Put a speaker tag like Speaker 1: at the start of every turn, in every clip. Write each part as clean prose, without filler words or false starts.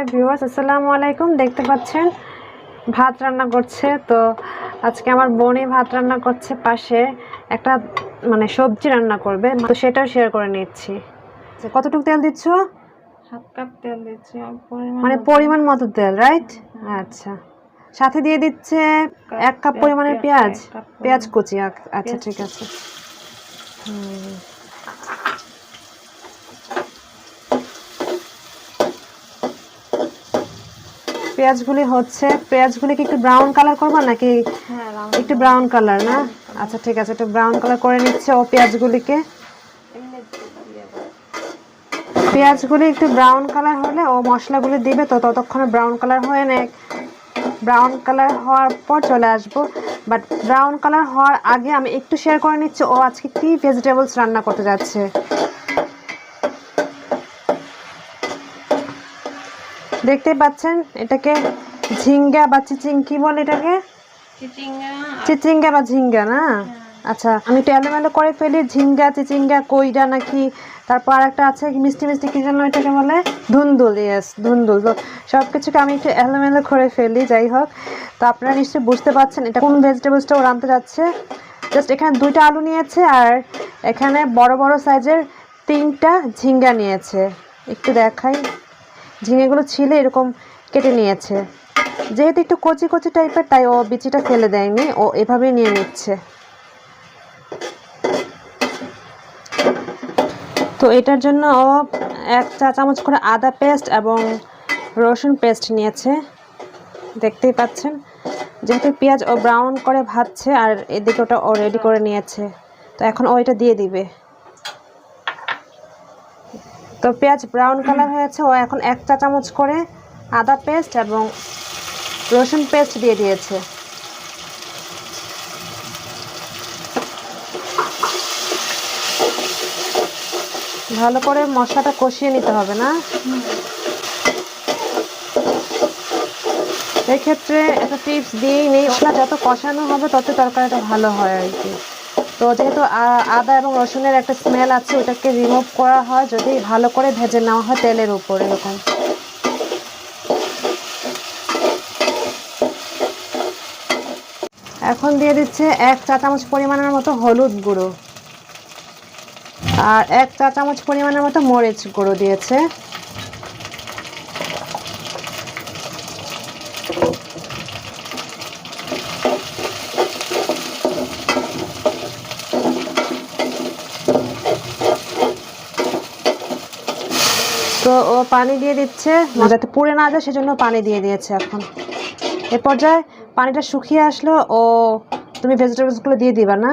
Speaker 1: Hi viewers, আসসালামু আলাইকুম। দেখতে পাচ্ছেন ভাত রান্না করছে। তো আজকে আমার বোনই ভাত রান্না করছে, পাশে একটা সবজি রান্না করবে, তো সেটাও শেয়ার করে নিচ্ছি। কতটুকু তেল দিচ্ছ?
Speaker 2: হাফ কাপ তেল দিচ্ছি,
Speaker 1: পরিমাণ মতো তেল, রাইট? আচ্ছা, সাথে দিয়ে দিচ্ছে 1 কাপ পরিমাণের পেঁয়াজ কুচি। আচ্ছা ঠিক আছে। পেঁয়াজগুলি কি একটু ব্রাউন কালার করবা নাকি? একটু ব্রাউন কালার না? আচ্ছা ঠিক আছে, একটু ব্রাউন কালার করে নিচ্ছে ও পেঁয়াজগুলি একটু ব্রাউন কালার হলে ও মশলাগুলি দিবে। তো ততক্ষণে ব্রাউন কালার হয়ে নেয়। ব্রাউন কালার হওয়ার পর চলে আসবো, বাট ব্রাউন কালার হওয়ার আগে আমি একটু শেয়ার করে নিচ্ছি ও আজকে কি ভেজিটেবলস রান্না করতে যাচ্ছে। দেখতে পাচ্ছেন এটাকে ঝিঙ্গা বা কি বলে এটাকে? চিচিঙ্গা বা ঝিঙ্গা না? আচ্ছা, আমি একটু এলোমেলো করে ফেলি। ঝিঙ্গা, চিচিঙ্গা, কইডা নাকি, তারপর আরেকটা আছে মিষ্টি মিষ্টি কি যেন এটাকে বলে, ধুন্দুল। ইয়েস, ধুন্দুল। তো সব কিছুকে আমি একটু এলোমেলো করে ফেলি। যাই হোক, তো আপনারা নিশ্চয়ই বুঝতে পারছেন এটা কোন ভেজিটেবলসটা ও রাঁধতে যাচ্ছে। জাস্ট এখানে 2টা আলু নিয়েছে আর এখানে বড় বড় সাইজের 3টা ঝিঙ্গা নিয়েছে। একটু দেখাই, ঝিঙেগুলো ছিলে এরকম কেটে নিয়েছে। যেহেতু একটু কচি কচি টাইপের, তাই ও বিচিটা ফেলে দেয়নি, ও এভাবেই নিয়ে নিচ্ছে। তো এটার জন্য ও 1 চা চামচ করে আদা পেস্ট এবং রসুন পেস্ট নিয়েছে। দেখতেই পাচ্ছেন, যেহেতু পেঁয়াজ ও ব্রাউন করে ভাজছে আর এদিকে ওটা ও রেডি করে নিয়েছে। তো এখন ও এটা দিয়ে দিবে। তো পেঁয়াজ ব্রাউন কালার হয়েছে, ও এখন 1 চা চামচ করে আদা পেস্ট এবং রসুন পেস্ট দিয়ে দিয়েছে। ভালো করে মশলাটা কষিয়ে নিতে হবে না? এক্ষেত্রে একটা টিপস দিয়েই নেই, মশলা যত কষানো হবে তত তরকারিটা ভালো হয় আর কি। তো যেহেতু আদা এবং রসুনের একটা স্মেল আছে, ওটাকে রিমুভ করা হয় যদি ভালো করে ভেজে নেওয়া হয় তেলের উপর। এরকম এখন দিয়ে দিচ্ছে 1 চা চামচ পরিমাণের মতো হলুদ গুঁড়ো আর 1 চা চামচ পরিমাণের মতো মরিচ গুঁড়ো দিয়েছে। তো ও পানি দিয়ে দিচ্ছে যাতে পুড়ে না যায়, সেজন্য পানি দিয়ে দিয়েছে। এখন এ পর্যায়ে পানিটা শুকিয়ে আসলো ও তুমি ভেজিটেবলসগুলো দিয়ে দিবা না?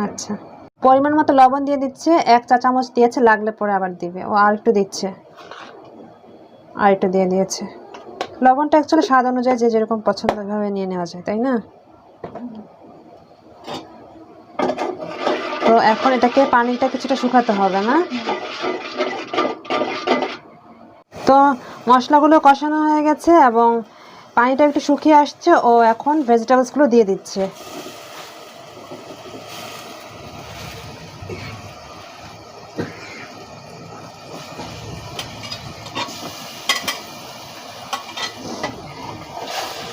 Speaker 1: আচ্ছা, পরিমাণ মতো লবণ দিয়ে দিচ্ছে। 1 চা চামচ দিয়েছে, লাগলে পরে আবার দিবে। ও আর একটু দিচ্ছে, আর একটু দিয়ে দিয়েছে। লবণটা অ্যাকচুয়ালি স্বাদ অনুযায়ী যে যেরকম পছন্দ ওইভাবে নিয়ে নেওয়া যায়, তাই না? তো এখন এটাকে পানিটা কিছুটা শুকাতে হবে না? তো মশলাগুলো কষানো হয়ে গেছে এবং পানিটা একটু শুকিয়ে আসছে, ও এখন ভেজিটেবলসগুলো দিয়ে দিচ্ছে।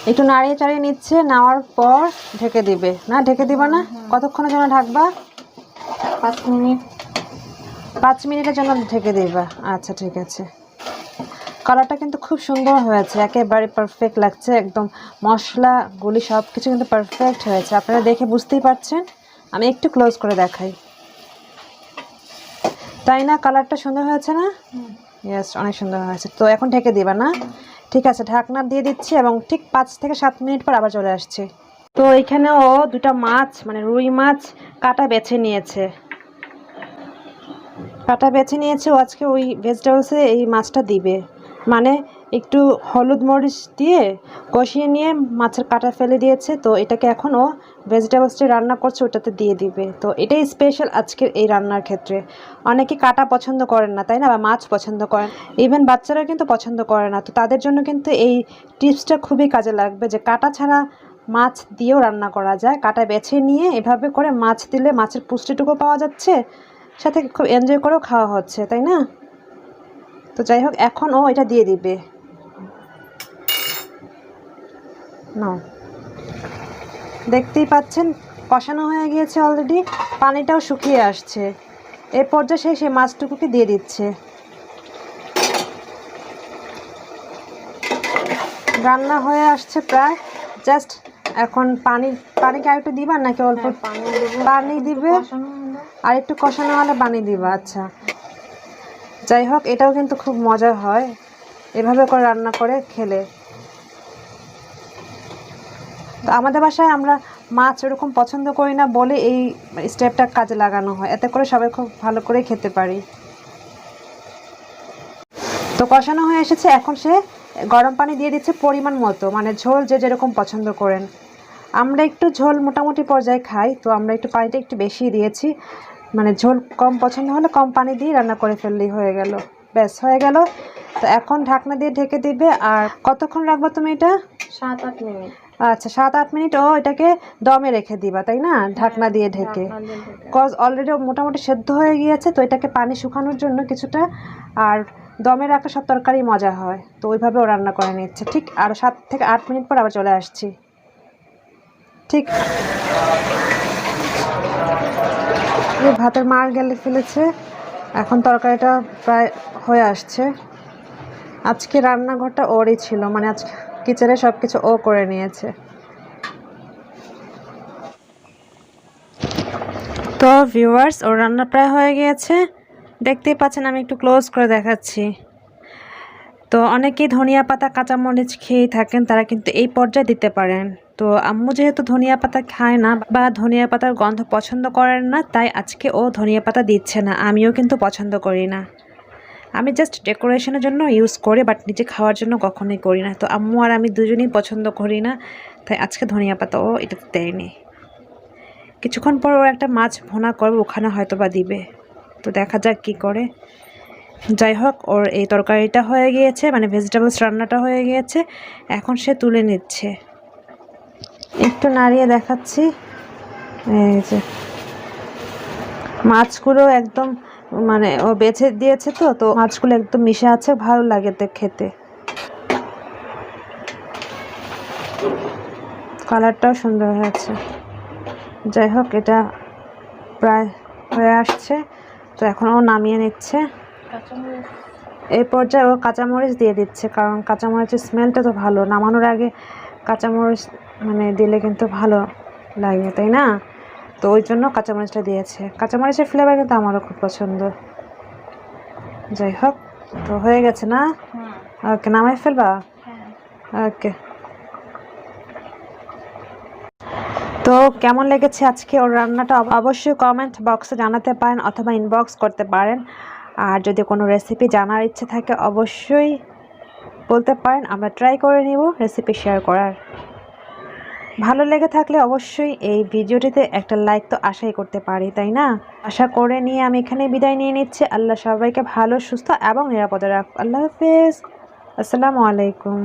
Speaker 1: একটু নাড়িয়ে চাড়িয়ে নিচ্ছে, নেওয়ার পর ঢেকে দিবে না? ঢেকে দিবা না? কতক্ষণের জন্য ঢাকবা?
Speaker 2: 5 মিনিট।
Speaker 1: 5 মিনিটের জন্য ঢেকে দিবা। আচ্ছা ঠিক আছে। কালারটা কিন্তু খুব সুন্দর হয়েছে, একেবারে পারফেক্ট লাগছে। একদম মশলাগুলি সব কিছু কিন্তু পারফেক্ট হয়েছে, আপনারা দেখে বুঝতেই পারছেন। আমি একটু ক্লোজ করে দেখাই, তাই না? কালারটা সুন্দর হয়েছে না? ইয়েস, অনেক সুন্দর হয়েছে। তো এখন ঢেকে দিবা না? ঠিক আছে, ঢাকনা দিয়ে দিচ্ছি এবং ঠিক 5 থেকে 7 মিনিট পর আবার চলে আসছে। তো এখানেও 2টা মাছ রুই মাছ কাটা বেছে নিয়েছে। ও আজকে ওই ভেজিটেবলসে এই মাছটা দিবে। একটু হলুদ মরিচ দিয়ে কষিয়ে নিয়ে মাছের কাটা ফেলে দিয়েছে। তো এটাকে এখন ও ভেজিটেবলসটা রান্না করছে ওটাতে দিয়ে দিবে। তো এটাই স্পেশাল আজকের এই রান্নার ক্ষেত্রে। অনেকে কাটা পছন্দ করেন না, তাই না? বা মাছ পছন্দ করেন, ইভেন বাচ্চারাও কিন্তু পছন্দ করে না। তো তাদের জন্য কিন্তু এই টিপসটা খুবই কাজে লাগবে, যে কাটা ছাড়া মাছ দিয়েও রান্না করা যায়। কাটা বেছে নিয়ে এভাবে করে মাছ দিলে মাছের পুষ্টিটুকু পাওয়া যাচ্ছে, সাথে খুব এনজয় করেও খাওয়া হচ্ছে, তাই না? তো যাই হোক, এখন ও এটা দিয়ে দিবে। নাও, দেখতেই পাচ্ছেন কষানো হয়ে গিয়েছে অলরেডি, পানিটাও শুকিয়ে আসছে। এই পর্যায়ে সে মাছটুকুকে দিয়ে দিচ্ছে। রান্না হয়ে আসছে প্রায়, জাস্ট এখন পানিকে আর একটু দিবা নাকি অল্প? পানি দিবে আর একটু কষানো হলে পানি দিবা। আচ্ছা, যাই হোক, এটাও কিন্তু খুব মজা হয় এভাবে করে রান্না করে খেলে। তো আমাদের বাসায় আমরা মাছ ওরকম পছন্দ করি না বলে এই স্টেপটা কাজে লাগানো হয়, এতে করে সবাই খুব ভালো করে খেতে পারি। তো কষানো হয়ে এসেছে, এখন সে গরম পানি দিয়ে দিচ্ছে পরিমাণ মতো, মানে ঝোল যে যেরকম পছন্দ করেন। আমরা একটু ঝোল মোটামুটি পর্যায়ে খাই, তো আমরা একটু পানিটা একটু বেশি দিয়েছি, মানে ঝোল কম পছন্দ হলে কম পানি দিয়ে রান্না করে ফেললেই হয়ে গেল, ব্যাস হয়ে গেল। তো এখন ঢাকনা দিয়ে ঢেকে দিবে। আর কতক্ষণ রাখবো তুমি এটা?
Speaker 2: 7-8 মিনিট।
Speaker 1: আচ্ছা, 7-8 মিনিট ও এটাকে দমে রেখে দিবা, তাই না? ঢাকনা দিয়ে ঢেকে, কজ অলরেডি মোটামুটি সেদ্ধ হয়ে গিয়েছে, তো এটাকে পানি শুকানোর জন্য কিছুটা। আর দমে রাখলে সব তরকারি মজা হয়, তো ওইভাবে ও রান্না করে নিচ্ছে। ঠিক আরও 7 থেকে 8 মিনিট পর আবার চলে আসছি। ঠিক ভাতের মার গেলে ফেলেছে, এখন তরকারিটা প্রায় হয়ে আসছে। আজকে রান্নাঘরটা ওরই ছিল, মানে আজকে কিচেনে সব কিছু ও করে নিয়েছে। তো ভিউয়ার্স, ওর রান্না প্রায় হয়ে গিয়েছে, দেখতেই পাচ্ছেন। আমি একটু ক্লোজ করে দেখাচ্ছি। তো অনেকেই ধনিয়া পাতা কাঁচামরিচ খেয়েই থাকেন, তারা কিন্তু এই পর্যায়ে দিতে পারেন। তো আম্মু যেহেতু ধনিয়া পাতা খায় না বা ধনিয়া পাতার গন্ধ পছন্দ করেন না, তাই আজকে ও ধনিয়া পাতা দিচ্ছে না। আমিও কিন্তু পছন্দ করি না, আমি জাস্ট ডেকোরেশনের জন্য ইউজ করি, বাট নিজে খাওয়ার জন্য কখনোই করি না। তো আম্মু আর আমি দুজনেই পছন্দ করি না, তাই আজকে ধনিয়া পাতা ও এটাতে দেয়নি। কিছুক্ষণ পর ওর একটা মাছ ভুনা করবে, ওখানে হয়তো বা দিবে, তো দেখা যাক কি করে। যাই হোক, ওর এই তরকারিটা হয়ে গিয়েছে, মানে ভেজিটেবলস রান্নাটা হয়ে গিয়েছে, এখন সে তুলে নিচ্ছে। একটু নাড়িয়ে দেখাচ্ছি, এই যে মাছগুলো একদম, মানে ও বেছে দিয়েছে, তো মাছগুলো একদম মিশে আছে, ভালো লাগে খেতে। কালারটাও সুন্দর হয়েছে। যাই হোক, এটা প্রায় হয়ে আসছে, তো এখন ও নামিয়ে নিচ্ছে। এই পর্যায়ে ও কাঁচামরিচ দিয়ে দিচ্ছে, কারণ কাঁচামরিচের স্মেলটা তো ভালো, নামানোর আগে কাঁচামরিচ মানে দিলে কিন্তু ভালো লাগে, তাই না? তো ওই জন্য কাঁচামরিচটা দিয়েছে। কাঁচামরিচের ফ্লেভার কিন্তু আমারও খুব পছন্দ। যাই হোক, তো হয়ে গেছে না? ওকে, নামাই ফেলবা? ওকে। তো কেমন লেগেছে আজকে ওর রান্নাটা অবশ্যই কমেন্ট বক্সে জানাতে পারেন, অথবা ইনবক্স করতে পারেন। আর যদি কোনো রেসিপি জানার ইচ্ছে থাকে অবশ্যই বলতে পারেন, আমরা ট্রাই করে নিব রেসিপি শেয়ার করার। ভালো লেগে থাকলে অবশ্যই এই ভিডিওটিতে একটা লাইক তো আশাই করতে পারি, তাই না? আশা করে নিয়ে আমি এখানে বিদায় নিয়ে নিচ্ছি। আল্লাহ সবাইকে ভালো, সুস্থ এবং নিরাপদে রাখ। আল্লাহ হাফেজ, আসসালামু আলাইকুম।